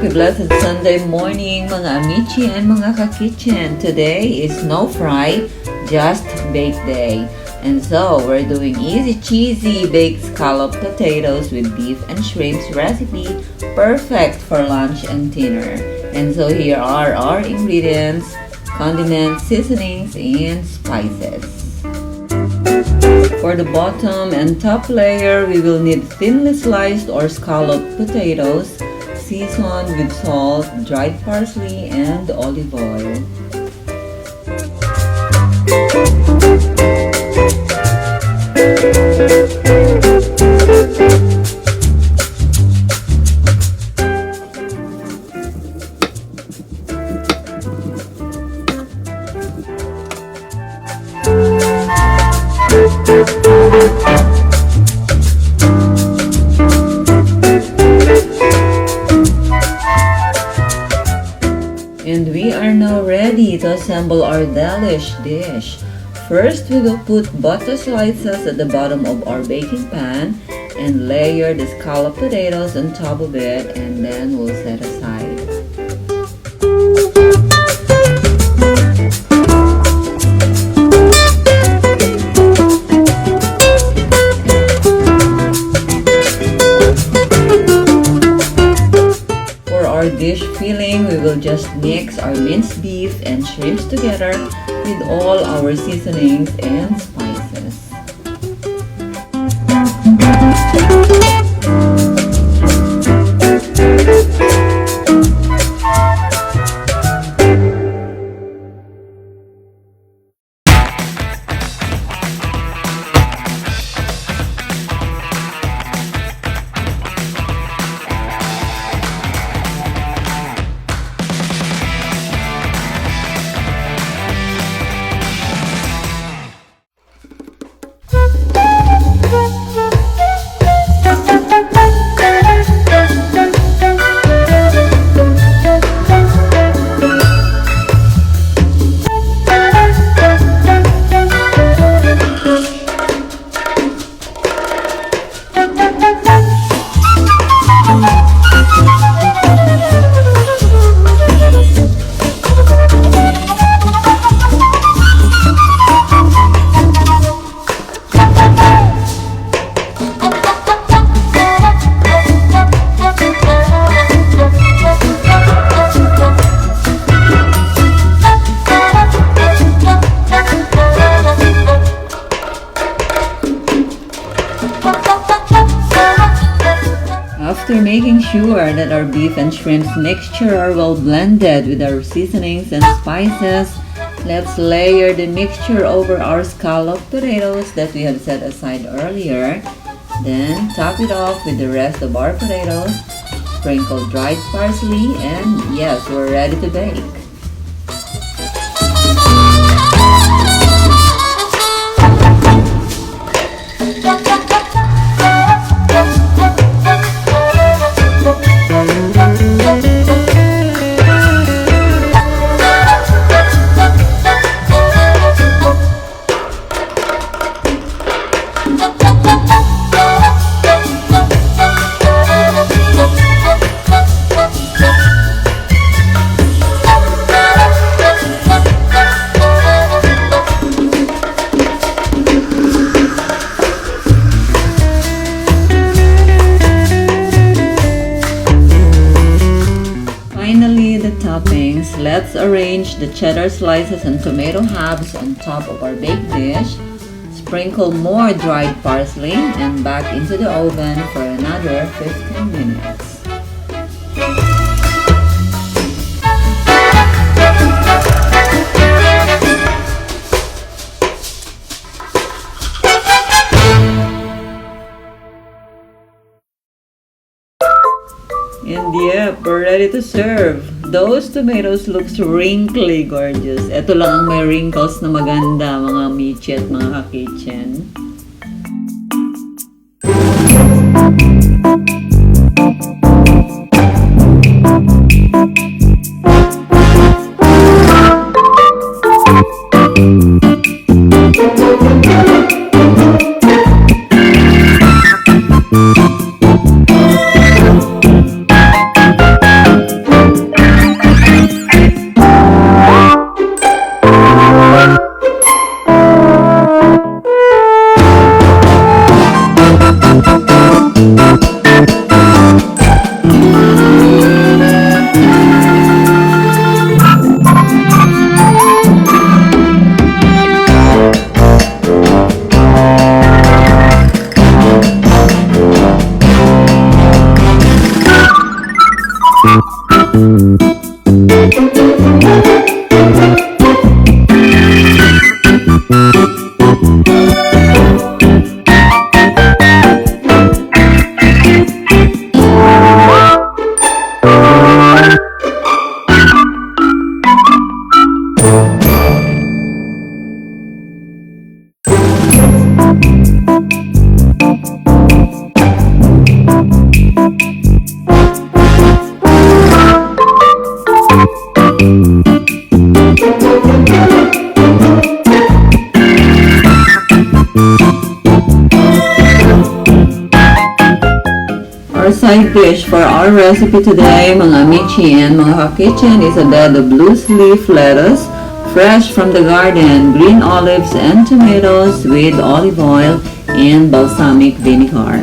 Happy blessed Sunday morning mga amici and mga ka-kitchen. Today is no fry, just bake day. And so we're doing easy cheesy baked scalloped potatoes with beef and shrimps recipe, perfect for lunch and dinner. And so here are our ingredients, condiments, seasonings, and spices. For the bottom and top layer, we will need thinly sliced or scalloped potatoes, seasoned with salt, dried parsley, and olive oil. And we are now ready to assemble our delish dish. First, we will put butter slices at the bottom of our baking pan and layer the scalloped potatoes on top of it, and then we'll set aside. For our dish filling, we will just mix our minced beef and shrimps together with all our seasonings and spices. After making sure that our beef and shrimps mixture are well blended with our seasonings and spices, let's layer the mixture over our scalloped potatoes that we have set aside earlier. Then top it off with the rest of our potatoes, sprinkle dried parsley, and yes, we're ready to bake. Finally, the toppings. Let's arrange the cheddar slices and tomato halves on top of our baked dish. Sprinkle more dried parsley and back into the oven for another 15 minutes. And yep, we're ready to serve. Those tomatoes looks wrinkly gorgeous. Ito lang ang may wrinkles na maganda, mga michi at mga ka-kitchen. Our side dish for our recipe today, mga michi and mga ka-kitchen, is a bed of loose leaf lettuce, fresh from the garden, green olives and tomatoes with olive oil and balsamic vinegar.